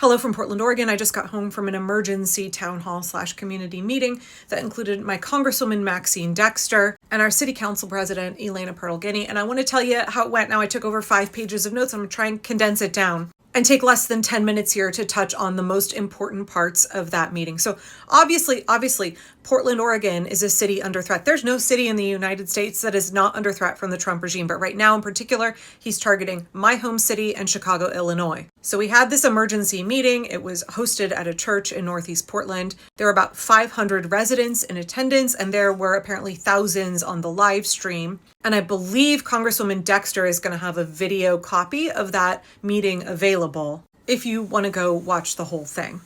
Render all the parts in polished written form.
Hello from Portland, Oregon. I just got home from an emergency town hall/community meeting that included my Congresswoman Maxine Dexter and our city council president, Elena Perlgini. And I want to tell you how it went. Now, I took over 5 pages of notes. I'm going to try and condense it down and take less than 10 minutes here to touch on the most important parts of that meeting. So obviously, Portland, Oregon is a city under threat. There's no city in the United States that is not under threat from the Trump regime. But right now in particular, he's targeting my home city and Chicago, Illinois. So we had this emergency meeting. It was hosted at a church in Northeast Portland. There were about 500 residents in attendance, and there were apparently thousands on the live stream. And I believe Congresswoman Dexter is going to have a video copy of that meeting available if you want to go watch the whole thing.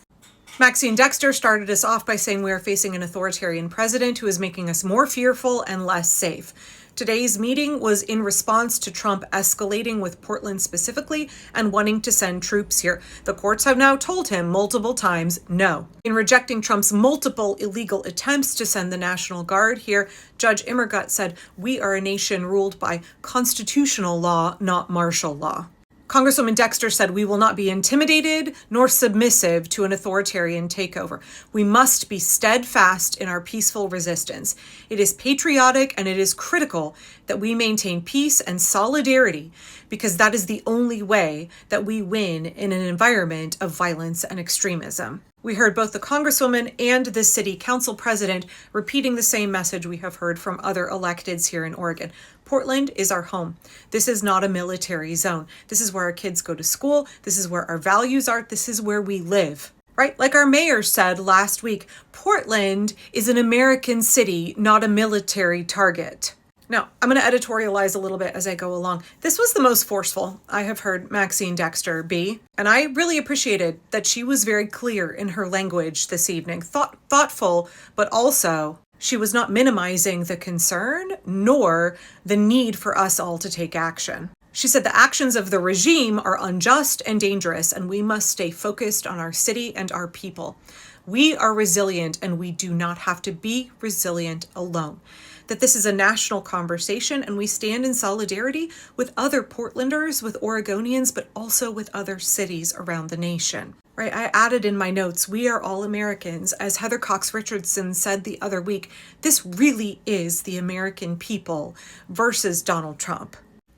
Maxine Dexter started us off by saying we are facing an authoritarian president who is making us more fearful and less safe. Today's meeting was in response to Trump escalating with Portland specifically and wanting to send troops here. The courts have now told him multiple times no. In rejecting Trump's multiple illegal attempts to send the National Guard here, Judge Immergut said, "We are a nation ruled by constitutional law, not martial law." Congresswoman Dexter said, "We will not be intimidated nor submissive to an authoritarian takeover. We must be steadfast in our peaceful resistance. It is patriotic and it is critical that we maintain peace and solidarity because that is the only way that we win in an environment of violence and extremism." We heard both the Congresswoman and the City Council President repeating the same message we have heard from other electeds here in Oregon. Portland is our home. This is not a military zone. This is where our kids go to school. This is where our values are. This is where we live. Right? Like our mayor said last week, Portland is an American city, not a military target. Now, I'm going to editorialize a little bit as I go along. This was the most forceful I have heard Maxine Dexter be, and I really appreciated that she was very clear in her language this evening, thoughtful, but also she was not minimizing the concern nor the need for us all to take action. She said the actions of the regime are unjust and dangerous, and we must stay focused on our city and our people. We are resilient, and we do not have to be resilient alone. That this is a national conversation, and we stand in solidarity with other Portlanders, with Oregonians, but also with other cities around the nation. Right? I added in my notes, we are all Americans. As Heather Cox Richardson said the other week, this really is the American people versus Donald Trump.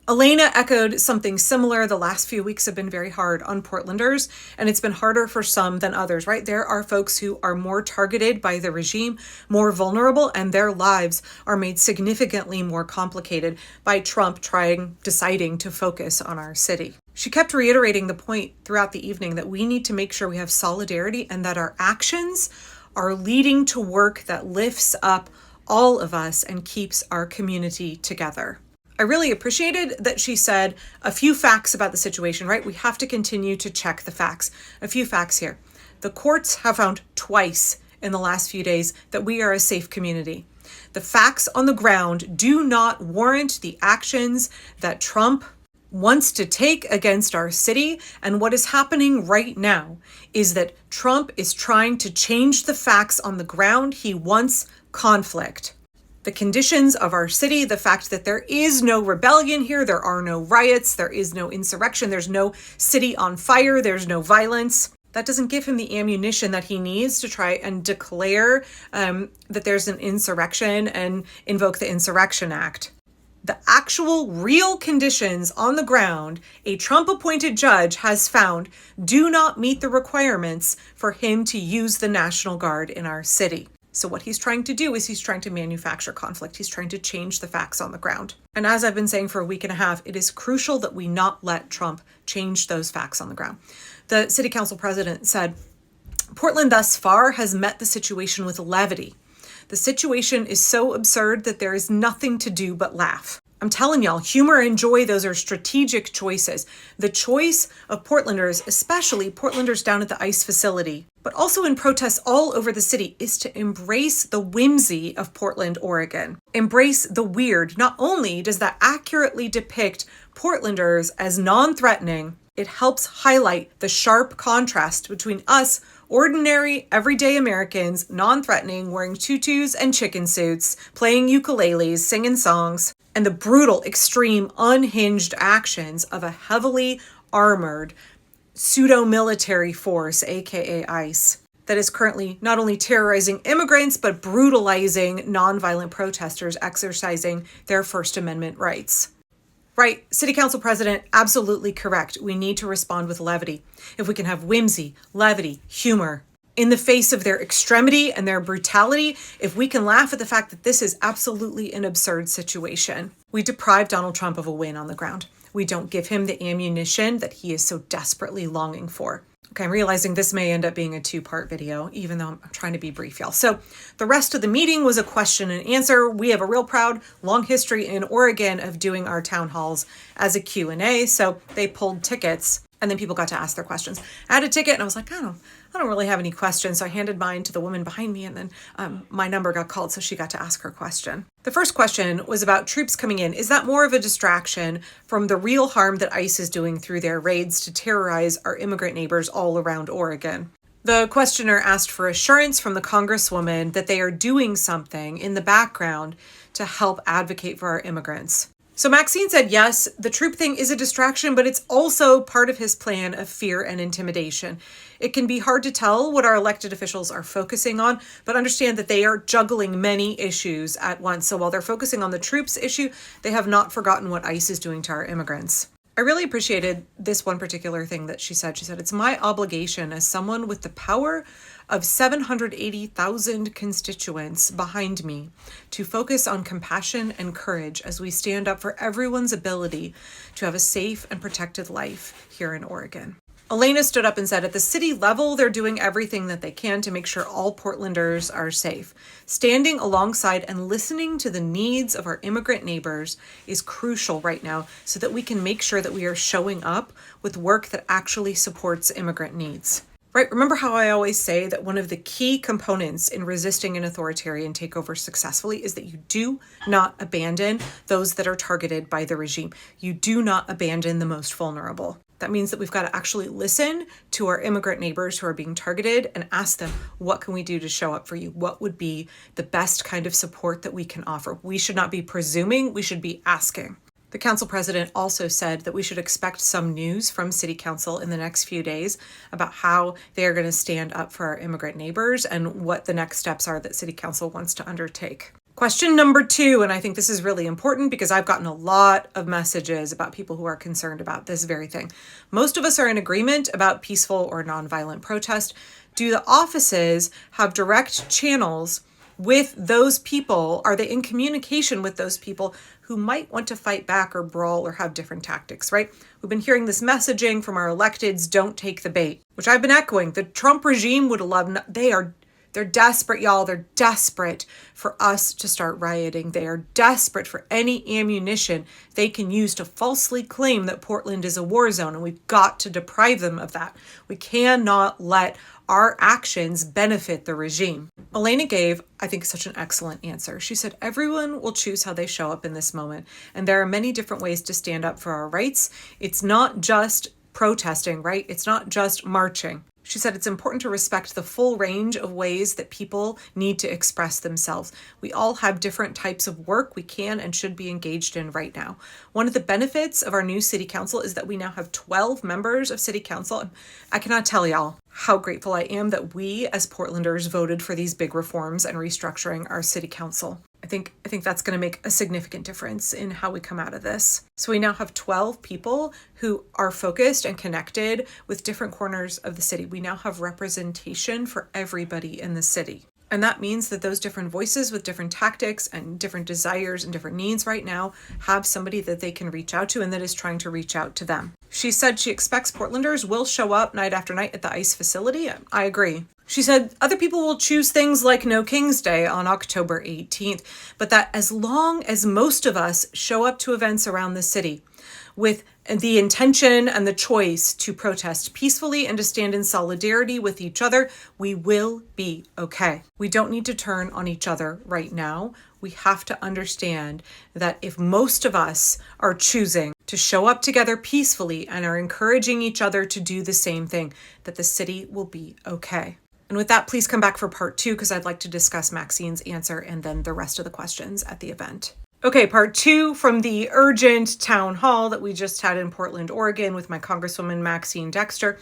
Elena echoed something similar. The last few weeks have been very hard on Portlanders, and it's been harder for some than others, right? There are folks who are more targeted by the regime, more vulnerable, and their lives are made significantly more complicated by Trump deciding to focus on our city. She kept reiterating the point throughout the evening that we need to make sure we have solidarity and that our actions are leading to work that lifts up all of us and keeps our community together. I really appreciated that she said a few facts about the situation, right? We have to continue to check the facts. A few facts here. The courts have found twice in the last few days that we are a safe community. The facts on the ground do not warrant the actions that Trump wants to take against our city. And what is happening right now is that Trump is trying to change the facts on the ground. He wants conflict. The conditions of our city, the fact that there is no rebellion here, there are no riots, there is no insurrection, there's no city on fire, there's no violence. That doesn't give him the ammunition that he needs to try and declare that there's an insurrection and invoke the Insurrection Act. The actual real conditions on the ground, a Trump-appointed judge has found do not meet the requirements for him to use the National Guard in our city. So what he's trying to do is he's trying to manufacture conflict. He's trying to change the facts on the ground. And as I've been saying for a week and a half, it is crucial that we not let Trump change those facts on the ground. The city council president said, Portland thus far has met the situation with levity. The situation is so absurd that there is nothing to do but laugh. I'm telling y'all, humor and joy, those are strategic choices. The choice of Portlanders, especially Portlanders down at the ICE facility, but also in protests all over the city, is to embrace the whimsy of Portland, Oregon. Embrace the weird. Not only does that accurately depict Portlanders as non-threatening, it helps highlight the sharp contrast between us, ordinary, everyday Americans, non-threatening, wearing tutus and chicken suits, playing ukuleles, singing songs, and the brutal, extreme, unhinged actions of a heavily armored pseudo-military force, aka ICE, that is currently not only terrorizing immigrants, but brutalizing nonviolent protesters exercising their First Amendment rights. Right, City Council President, absolutely correct. We need to respond with levity. If we can have whimsy, levity, humor, in the face of their extremity and their brutality, if we can laugh at the fact that this is absolutely an absurd situation, we deprive Donald Trump of a win on the ground. We don't give him the ammunition that he is so desperately longing for. Okay, I'm realizing this may end up being a two-part video, even though I'm trying to be brief, y'all. So the rest of the meeting was a question and answer. We have a real proud, long history in Oregon of doing our town halls as a Q&A. So they pulled tickets and then people got to ask their questions. I had a ticket and I was like, I don't really have any questions. So I handed mine to the woman behind me and then my number got called, so she got to ask her question. The first question was about troops coming in. Is that more of a distraction from the real harm that ICE is doing through their raids to terrorize our immigrant neighbors all around Oregon? The questioner asked for assurance from the Congresswoman that they are doing something in the background to help advocate for our immigrants. So Maxine said, yes, the troop thing is a distraction, but it's also part of his plan of fear and intimidation. It can be hard to tell what our elected officials are focusing on, but understand that they are juggling many issues at once. So while they're focusing on the troops issue, they have not forgotten what ICE is doing to our immigrants. I really appreciated this one particular thing that she said. She said, it's my obligation as someone with the power of 780,000 constituents behind me to focus on compassion and courage as we stand up for everyone's ability to have a safe and protected life here in Oregon. Elena stood up and said, at the city level, they're doing everything that they can to make sure all Portlanders are safe. Standing alongside and listening to the needs of our immigrant neighbors is crucial right now so that we can make sure that we are showing up with work that actually supports immigrant needs. Right? Remember how I always say that one of the key components in resisting an authoritarian takeover successfully is that you do not abandon those that are targeted by the regime. You do not abandon the most vulnerable. That means that we've got to actually listen to our immigrant neighbors who are being targeted and ask them, what can we do to show up for you? What would be the best kind of support that we can offer? We should not be presuming, we should be asking. The council president also said that we should expect some news from city council in the next few days about how they are going to stand up for our immigrant neighbors and what the next steps are that city council wants to undertake. Question number 2, and I think this is really important because I've gotten a lot of messages about people who are concerned about this very thing. Most of us are in agreement about peaceful or nonviolent protest. Do the offices have direct channels with those people? Are they in communication with those people who might want to fight back or brawl or have different tactics, right? We've been hearing this messaging from our electeds, don't take the bait, which I've been echoing. The Trump regime would love, they're desperate, y'all. They're desperate for us to start rioting. They are desperate for any ammunition they can use to falsely claim that Portland is a war zone, and we've got to deprive them of that. We cannot let our actions benefit the regime. Elena gave, I think, such an excellent answer. She said, everyone will choose how they show up in this moment, and there are many different ways to stand up for our rights. It's not just protesting, right? It's not just marching. She said it's important to respect the full range of ways that people need to express themselves. We all have different types of work we can and should be engaged in right now. One of the benefits of our new city council is that we now have 12 members of city council. I cannot tell y'all how grateful I am that we as Portlanders voted for these big reforms and restructuring our city council. I think that's going to make a significant difference in how we come out of this. So we now have 12 people who are focused and connected with different corners of the city. We now have representation for everybody in the city. And that means that those different voices with different tactics and different desires and different needs right now have somebody that they can reach out to and that is trying to reach out to them. She said she expects Portlanders will show up night after night at the ICE facility. I agree. She said other people will choose things like No King's Day on October 18th, but that as long as most of us show up to events around the city with the intention and the choice to protest peacefully and to stand in solidarity with each other, we will be okay. We don't need to turn on each other right now. We have to understand that if most of us are choosing to show up together peacefully and are encouraging each other to do the same thing, that the city will be okay. And with that, please come back for part 2 because I'd like to discuss Maxine's answer and then the rest of the questions at the event. Okay, part two from the urgent town hall that we just had in Portland, Oregon with my Congresswoman Maxine Dexter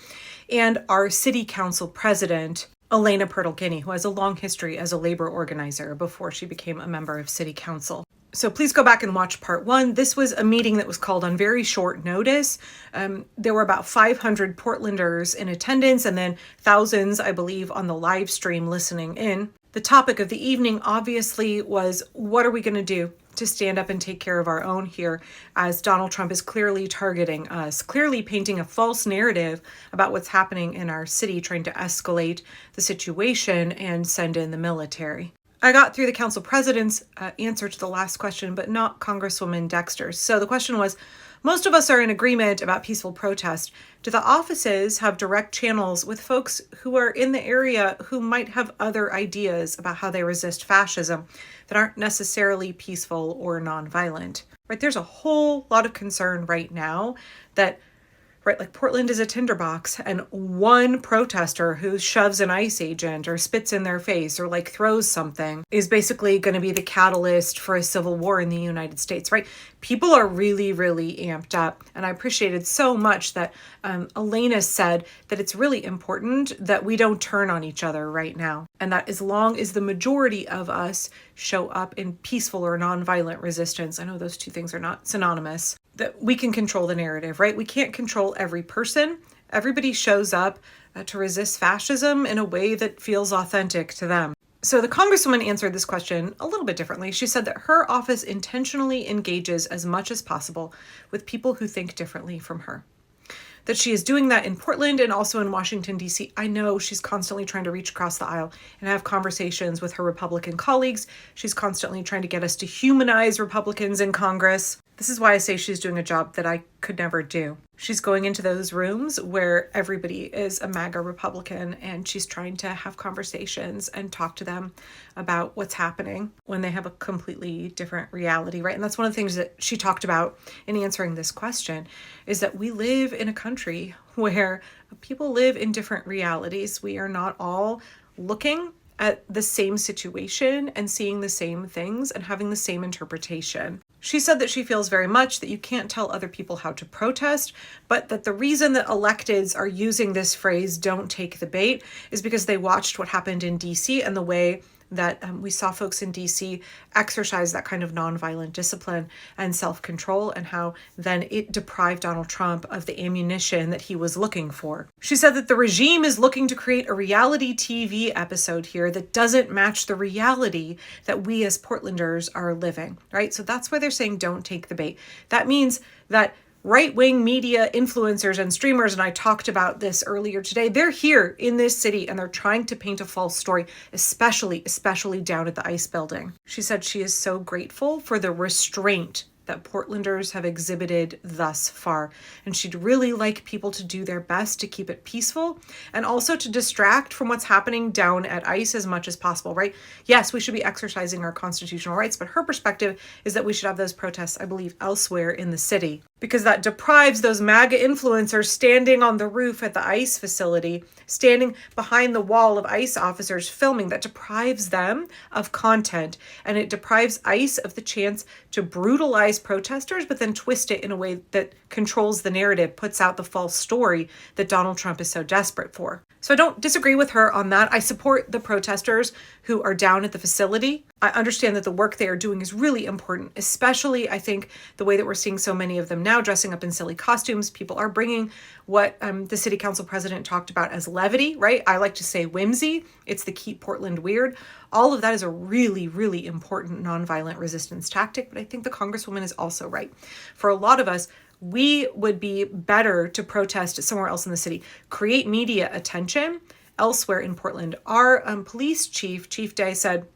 and our city council president, Elena Pertle-Guiney, who has a long history as a labor organizer before she became a member of city council. So please go back and watch part one. This was a meeting that was called on very short notice. There were about 500 Portlanders in attendance and then thousands, I believe, on the live stream listening in. The topic of the evening obviously was, what are we going to do to stand up and take care of our own here, as Donald Trump is clearly targeting us, clearly painting a false narrative about what's happening in our city, trying to escalate the situation and send in the military. I got through the council president's answer to the last question, but not Congresswoman Dexter's. So the question was, most of us are in agreement about peaceful protest. Do the offices have direct channels with folks who are in the area who might have other ideas about how they resist fascism that aren't necessarily peaceful or nonviolent? Right? There's a whole lot of concern right now that like Portland is a tinderbox, and one protester who shoves an ICE agent or spits in their face or like throws something is basically going to be the catalyst for a civil war in the United States, right? People are really, really amped up. And I appreciated so much that Elena said that it's really important that we don't turn on each other right now. And that as long as the majority of us show up in peaceful or nonviolent resistance, I know those two things are not synonymous, that we can control the narrative, right? We can't control every person. Everybody shows up to resist fascism in a way that feels authentic to them. So the Congresswoman answered this question a little bit differently. She said that her office intentionally engages as much as possible with people who think differently from her. That she is doing that in Portland and also in Washington, D.C. I know she's constantly trying to reach across the aisle and have conversations with her Republican colleagues. She's constantly trying to get us to humanize Republicans in Congress. This is why I say she's doing a job that I could never do. She's going into those rooms where everybody is a MAGA Republican, and she's trying to have conversations and talk to them about what's happening when they have a completely different reality, right? And that's one of the things that she talked about in answering this question, is that we live in a country where people live in different realities. We are not all looking at the same situation and seeing the same things and having the same interpretation. She said that she feels very much that you can't tell other people how to protest, but that the reason that electeds are using this phrase, "don't take the bait," is because they watched what happened in DC and the way that we saw folks in DC exercise that kind of nonviolent discipline and self-control, and how then it deprived Donald Trump of the ammunition that he was looking for. She said that the regime is looking to create a reality TV episode here that doesn't match the reality that we as Portlanders are living, right? So that's why they're saying don't take the bait. That means that right-wing media influencers and streamers, and I talked about this earlier today, they're here in this city and they're trying to paint a false story, especially down at the ICE building. She said she is so grateful for the restraint that Portlanders have exhibited thus far. And she'd really like people to do their best to keep it peaceful and also to distract from what's happening down at ICE as much as possible, right? Yes, we should be exercising our constitutional rights, but her perspective is that we should have those protests, I believe, elsewhere in the city, because that deprives those MAGA influencers standing on the roof at the ICE facility, standing behind the wall of ICE officers filming, that deprives them of content, and it deprives ICE of the chance to brutalize protesters, but then twist it in a way that controls the narrative, puts out the false story that Donald Trump is so desperate for. So I don't disagree with her on that. I support the protesters who are down at the facility. I understand that the work they are doing is really important, especially I think the way that we're seeing so many of them now dressing up in silly costumes. People are bringing what the city council president talked about as levity, right? I like to say whimsy. It's the keep Portland weird. All of that is a really, really important nonviolent resistance tactic. But I think the Congresswoman is also right. For a lot of us, we would be better to protest somewhere else in the city, create media attention elsewhere in Portland. Our police chief, Chief Day, said,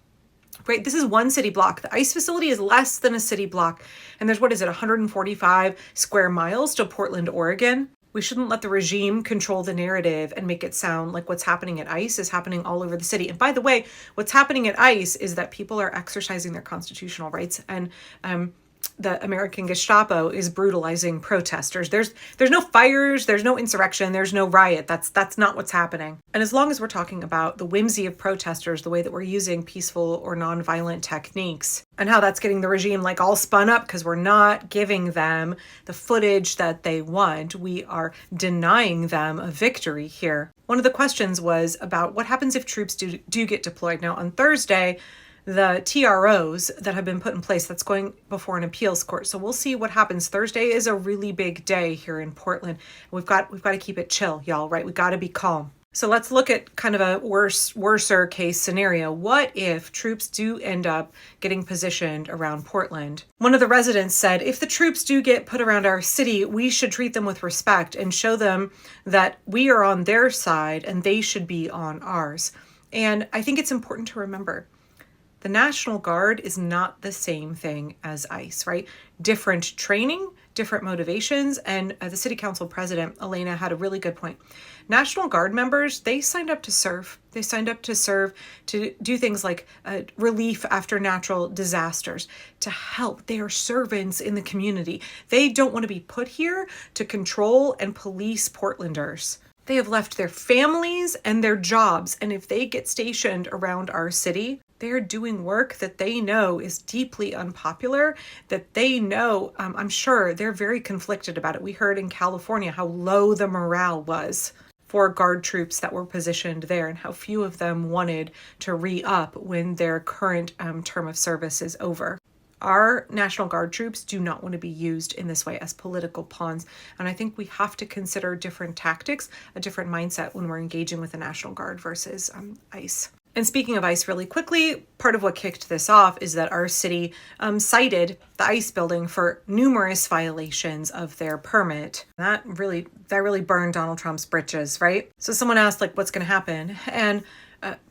right, this is one city block. The ICE facility is less than a city block. And there's, 145 square miles to Portland, Oregon. We shouldn't let the regime control the narrative and make it sound like what's happening at ICE is happening all over the city. And by the way, what's happening at ICE is that people are exercising their constitutional rights. And the American Gestapo is brutalizing protesters. There's no fires, there's no insurrection, there's no riot. That's not what's happening. And as long as we're talking about the whimsy of protesters, the way that we're using peaceful or nonviolent techniques, and how that's getting the regime like all spun up because we're not giving them the footage that they want, we are denying them a victory here. One of the questions was about what happens if troops do get deployed. Now, on Thursday, the TROs that have been put in place, that's going before an appeals court. So we'll see what happens. Thursday is a really big day here in Portland. We've got to keep it chill, y'all, right? We got to be calm. So let's look at kind of a worser case scenario. What if troops do end up getting positioned around Portland? One of the residents said, if the troops do get put around our city, we should treat them with respect and show them that we are on their side and they should be on ours. And I think it's important to remember, the National Guard is not the same thing as ICE, right? Different training, different motivations. And the city council president, Elena, had a really good point. National Guard members, they signed up to serve. They signed up to serve, to do things like relief after natural disasters, to help. They are servants in the community. They don't want to be put here to control and police Portlanders. They have left their families and their jobs. And if they get stationed around our city, they're doing work that they know is deeply unpopular, that they know, I'm sure they're very conflicted about it. We heard in California how low the morale was for Guard troops that were positioned there and how few of them wanted to re-up when their current term of service is over. Our National Guard troops do not want to be used in this way as political pawns. And I think we have to consider different tactics, a different mindset when we're engaging with the National Guard versus ICE. And speaking of ICE really quickly, part of what kicked this off is that our city cited the ICE building for numerous violations of their permit. That really burned Donald Trump's britches, right? So someone asked, like, what's going to happen? And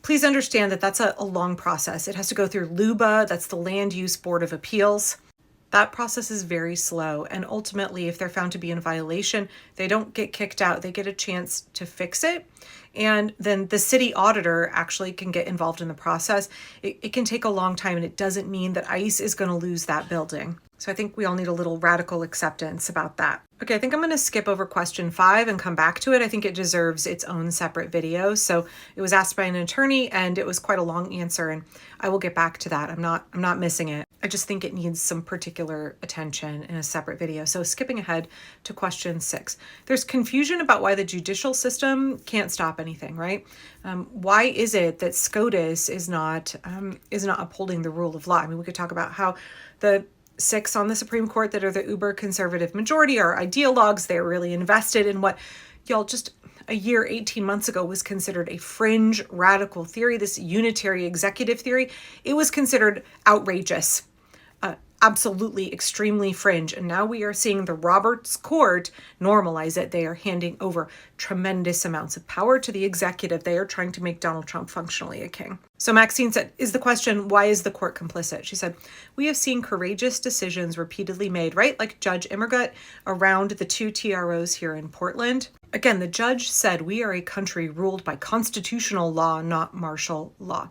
please understand that that's a long process. It has to go through LUBA, that's the Land Use Board of Appeals. That process is very slow. And ultimately, if they're found to be in violation, they don't get kicked out. They get a chance to fix it. And then the city auditor actually can get involved in the process. It can take a long time, and it doesn't mean that ICE is going to lose that building. So I think we all need a little radical acceptance about that. Okay, I think I'm going to skip over question 5 and come back to it. I think it deserves its own separate video. So it was asked by an attorney, and it was quite a long answer, and I will get back to that. I'm not missing it. I just think it needs some particular attention in a separate video. So skipping ahead to question 6. There's confusion about why the judicial system can't stop anything, right? Why is it that SCOTUS is not upholding the rule of law? I mean, we could talk about how the 6 on the Supreme Court that are the uber conservative majority are ideologues. They're really invested in what, y'all, just a year, 18 months ago was considered a fringe radical theory, this unitary executive theory. It was considered outrageous, absolutely extremely fringe. And now we are seeing the Roberts Court normalize it. They are handing over tremendous amounts of power to the executive. They are trying to make Donald Trump functionally a king. So Maxine said, is the question, why is the court complicit? She said, we have seen courageous decisions repeatedly made, right? Like Judge Immergut around the 2 TROs here in Portland. Again, the judge said we are a country ruled by constitutional law, not martial law.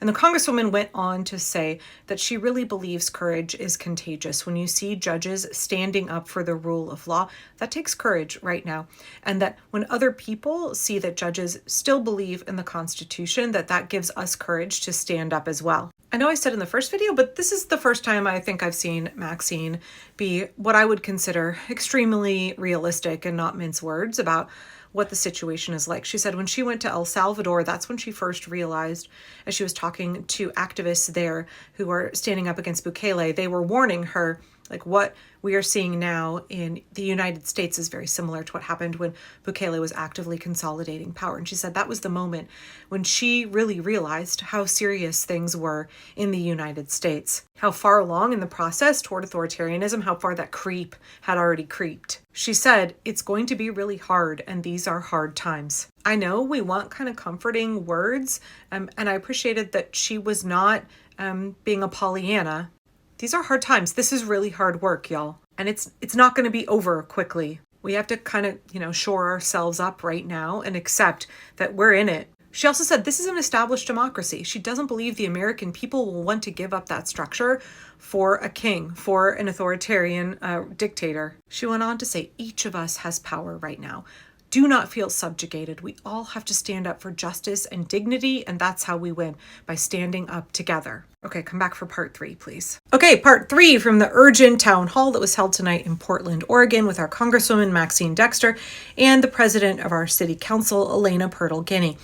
And the Congresswoman went on to say that she really believes courage is contagious. When you see judges standing up for the rule of law, that takes courage right now. And that when other people see that judges still believe in the Constitution, that gives us courage to stand up as well. I know I said in the first video, but this is the first time I think I've seen Maxine be what I would consider extremely realistic and not mince words about what the situation is like. She said when she went to El Salvador, that's when she first realized, as she was talking to activists there who are standing up against Bukele, they were warning her, like, what we are seeing now in the United States is very similar to what happened when Bukele was actively consolidating power. And she said that was the moment when she really realized how serious things were in the United States, how far along in the process toward authoritarianism, how far that creep had already creeped. She said, it's going to be really hard, and these are hard times. I know we want kind of comforting words, and I appreciated that she was not being a Pollyanna. These are hard times. This is really hard work, y'all. And it's not going to be over quickly. We have to kind of, shore ourselves up right now and accept that we're in it. She also said this is an established democracy. She doesn't believe the American people will want to give up that structure for a king, for an authoritarian dictator. She went on to say, each of us has power right now. Do not feel subjugated. We all have to stand up for justice and dignity, and that's how we win, by standing up together. Okay, come back for part 3, please. Okay, part 3 from the urgent town hall that was held tonight in Portland, Oregon, with our Congresswoman Maxine Dexter and the president of our city council, Elena Purtle-Guiney.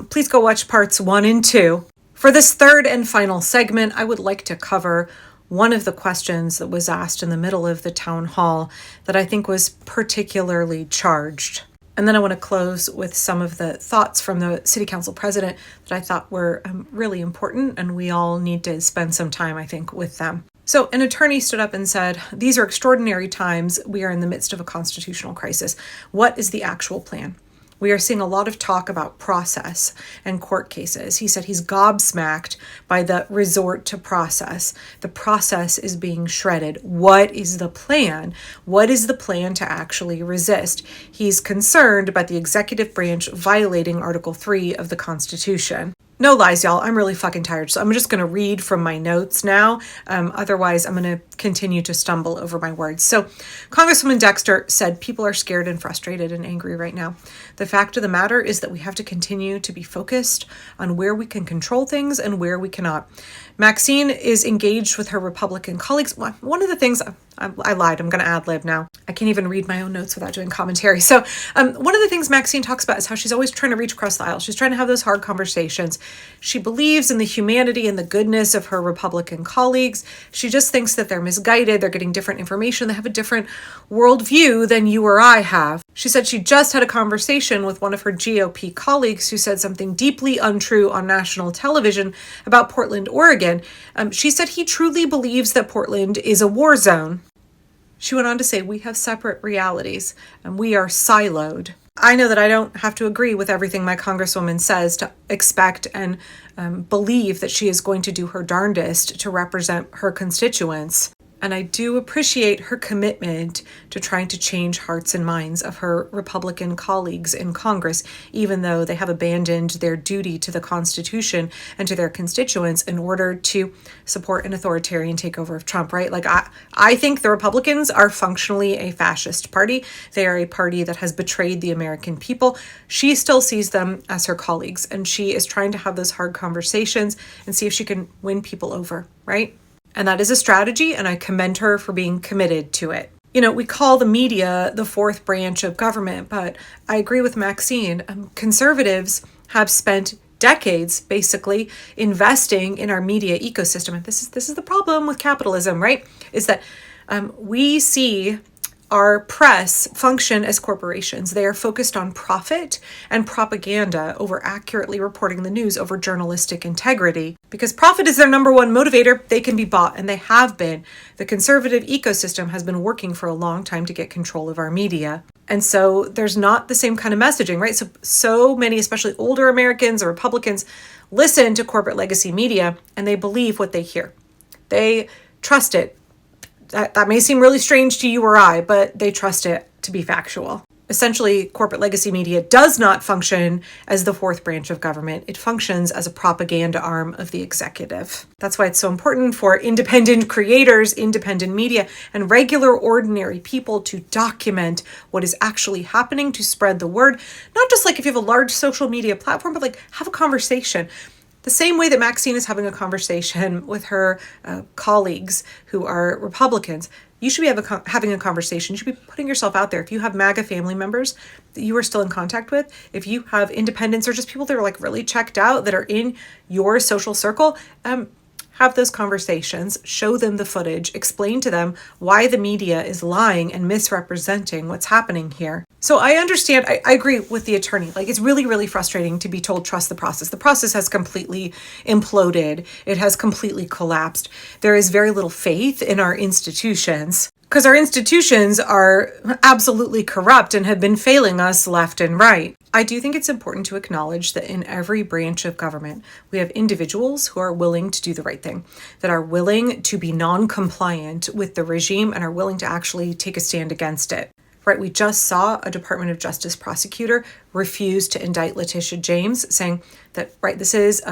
Please go watch parts 1 and 2. For this third and final segment, I would like to cover one of the questions that was asked in the middle of the town hall that I think was particularly charged. And then I want to close with some of the thoughts from the city council president that I thought were really important, and we all need to spend some time, I think, with them. So an attorney stood up and said, "These are extraordinary times. We are in the midst of a constitutional crisis. What is the actual plan?" We are seeing a lot of talk about process and court cases. He said he's gobsmacked by the resort to process. The process is being shredded. What is the plan? What is the plan to actually resist? He's concerned about the executive branch violating Article 3 of the Constitution. No lies, y'all. I'm really fucking tired. So I'm just going to read from my notes now. Otherwise, I'm going to continue to stumble over my words. So Congresswoman Dexter said people are scared and frustrated and angry right now. The fact of the matter is that we have to continue to be focused on where we can control things and where we cannot. Maxine is engaged with her Republican colleagues. One of the things, I lied, I'm going to ad-lib now. I can't even read my own notes without doing commentary. So one of the things Maxine talks about is how she's always trying to reach across the aisle. She's trying to have those hard conversations. She believes in the humanity and the goodness of her Republican colleagues. She just thinks that they're misguided. They're getting different information. They have a different worldview than you or I have. She said she just had a conversation with one of her GOP colleagues who said something deeply untrue on national television about Portland, Oregon. She said he truly believes that Portland is a war zone. She went on to say, we have separate realities and we are siloed. I know that I don't have to agree with everything my Congresswoman says to expect and believe that she is going to do her darndest to represent her constituents. And I do appreciate her commitment to trying to change hearts and minds of her Republican colleagues in Congress, even though they have abandoned their duty to the Constitution and to their constituents in order to support an authoritarian takeover of Trump, right? Like, I think the Republicans are functionally a fascist party. They are a party that has betrayed the American people. She still sees them as her colleagues, and she is trying to have those hard conversations and see if she can win people over, right? And that is a strategy, and I commend her for being committed to it. You know, we call the media the fourth branch of government, but I agree with Maxine. Conservatives have spent decades basically investing in our media ecosystem. And this is the problem with capitalism, right? Is that we see our press function as corporations. They are focused on profit and propaganda over accurately reporting the news, over journalistic integrity. Because profit is their number one motivator, they can be bought, and they have been. The conservative ecosystem has been working for a long time to get control of our media. And so there's not the same kind of messaging, right? So many, especially older Americans or Republicans, listen to corporate legacy media and they believe what they hear. They trust it. That may seem really strange to you or I, but they trust it to be factual. Essentially, corporate legacy media does not function as the fourth branch of government. It functions as a propaganda arm of the executive. That's why it's so important for independent creators, independent media, and regular, ordinary people to document what is actually happening, to spread the word. Not just like if you have a large social media platform, but like have a conversation. The same way that Maxine is having a conversation with her colleagues who are Republicans, you should be having a conversation. You should be putting yourself out there. If you have MAGA family members that you are still in contact with, if you have independents or just people that are like really checked out that are in your social circle, have those conversations, show them the footage, explain to them why the media is lying and misrepresenting what's happening here. So I understand, I agree with the attorney. Like, it's really, really frustrating to be told, trust the process. The process has completely imploded. It has completely collapsed. There is very little faith in our institutions because our institutions are absolutely corrupt and have been failing us left and right. I do think it's important to acknowledge that in every branch of government, we have individuals who are willing to do the right thing, that are willing to be non-compliant with the regime and are willing to actually take a stand against it. right? We just saw a Department of Justice prosecutor refuse to indict Letitia James, saying that, right, this is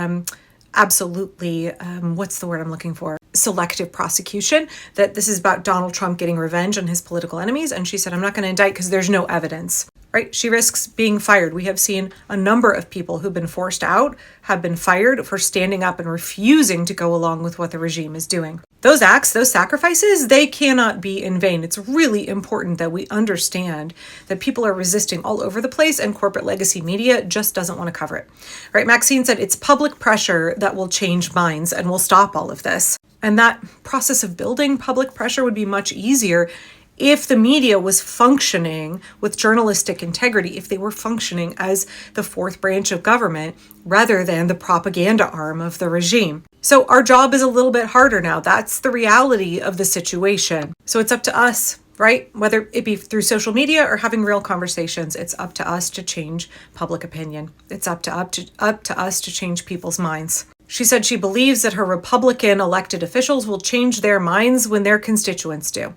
absolutely, what's the word I'm looking for? Selective prosecution, that this is about Donald Trump getting revenge on his political enemies. And she said, I'm not going to indict because there's no evidence, right? She risks being fired. We have seen a number of people who've been forced out have been fired for standing up and refusing to go along with what the regime is doing. Those acts, those sacrifices, they cannot be in vain. It's really important that we understand that people are resisting all over the place and corporate legacy media just doesn't want to cover it, right? Maxine said it's public pressure that will change minds and will stop all of this. And that process of building public pressure would be much easier if the media was functioning with journalistic integrity, if they were functioning as the fourth branch of government rather than the propaganda arm of the regime. So our job is a little bit harder now. That's the reality of the situation. So it's up to us, right? Whether it be through social media or having real conversations, it's up to us to change public opinion. It's up to us to change people's minds. She said she believes that her Republican elected officials will change their minds when their constituents do.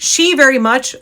She very much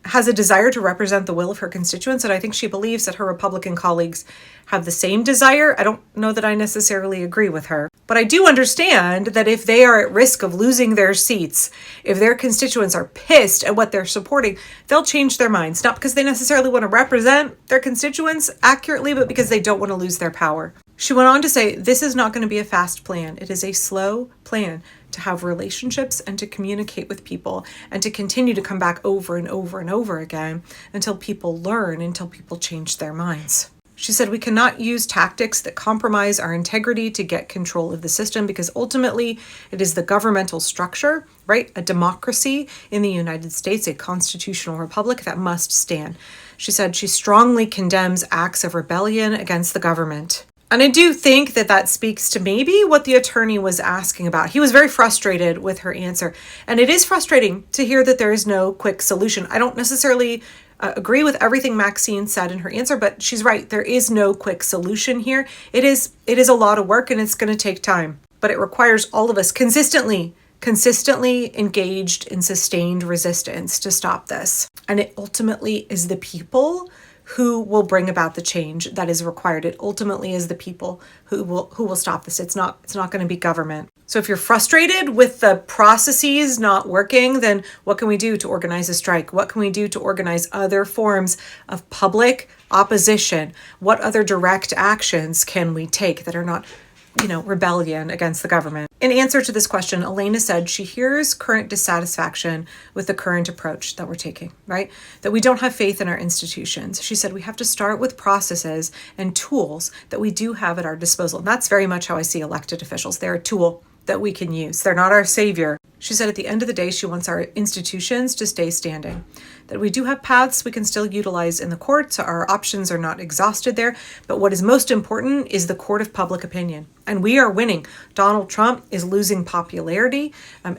has a desire to represent the will of her constituents, and I think she believes that her Republican colleagues have the same desire. I don't know that I necessarily agree with her, but I do understand that if they are at risk of losing their seats, if their constituents are pissed at what they're supporting, they'll change their minds, not because they necessarily want to represent their constituents accurately, but because they don't want to lose their power. She went on to say, this is not going to be a fast plan. It is a slow plan to have relationships and to communicate with people and to continue to come back over and over and over again until people learn, until people change their minds. She said, we cannot use tactics that compromise our integrity to get control of the system because ultimately it is the governmental structure, right? A democracy in the United States, a constitutional republic that must stand. She said she strongly condemns acts of rebellion against the government. And I do think that that speaks to maybe what the attorney was asking about. He was very frustrated with her answer. And it is frustrating to hear that there is no quick solution. I don't necessarily agree with everything Maxine said in her answer, but she's right. There is no quick solution here. It is a lot of work and it's going to take time. But it requires all of us consistently engaged in sustained resistance to stop this. And it ultimately is the people who will bring about the change that is required. It ultimately is the people who will stop this. It's not going to be government. So if you're frustrated with the processes not working, then what can we do to organize a strike? What can we do to organize other forms of public opposition? What other direct actions can we take that are not, rebellion against the government? In answer to this question, Elena said she hears current dissatisfaction with the current approach that we're taking, right? That we don't have faith in our institutions. She said we have to start with processes and tools that we do have at our disposal. And that's very much how I see elected officials. They're a tool that we can use. They're not our savior. She said at the end of the day, she wants our institutions to stay standing. That we do have paths we can still utilize in the courts. Our options are not exhausted there. But what is most important is the court of public opinion. And we are winning. Donald Trump is losing popularity.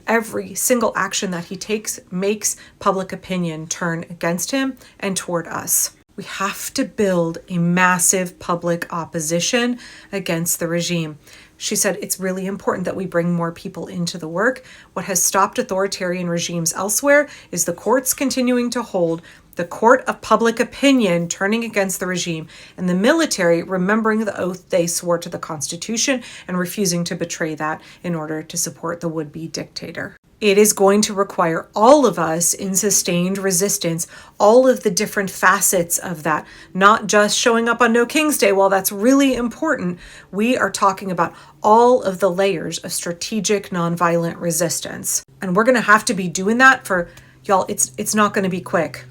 Every single action that he takes makes public opinion turn against him and toward us. We have to build a massive public opposition against the regime. She said it's really important that we bring more people into the work. What has stopped authoritarian regimes elsewhere is the courts continuing to hold, the court of public opinion turning against the regime, and the military remembering the oath they swore to the Constitution and refusing to betray that in order to support the would-be dictator. It is going to require all of us in sustained resistance, all of the different facets of that, not just showing up on No King's Day. While that's really important, we are talking about all of the layers of strategic nonviolent resistance. And we're going to have to be doing that for, y'all, it's not going to be quick.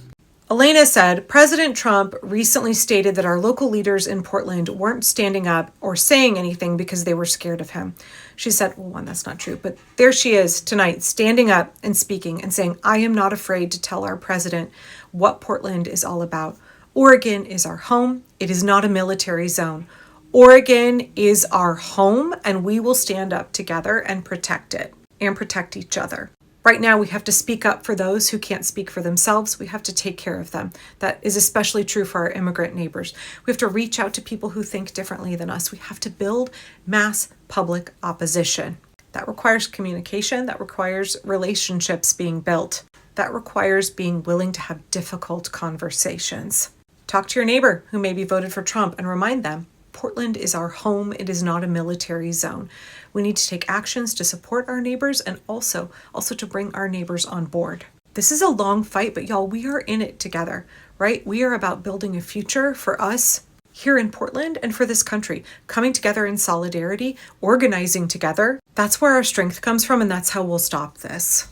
Elena said, President Trump recently stated that our local leaders in Portland weren't standing up or saying anything because they were scared of him. She said, well, one, that's not true, but there she is tonight, standing up and speaking and saying, I am not afraid to tell our president what Portland is all about. Oregon is our home. It is not a military zone. Oregon is our home, and we will stand up together and protect it and protect each other. Right now, we have to speak up for those who can't speak for themselves. We have to take care of them. That is especially true for our immigrant neighbors. We have to reach out to people who think differently than us. We have to build mass public opposition. That requires communication. That requires relationships being built. That requires being willing to have difficult conversations. Talk to your neighbor who maybe voted for Trump and remind them, Portland is our home. It is not a military zone. We need to take actions to support our neighbors and also to bring our neighbors on board. This is a long fight, but y'all, we are in it together, right? We are about building a future for us here in Portland and for this country, coming together in solidarity, organizing together. That's where our strength comes from, and that's how we'll stop this.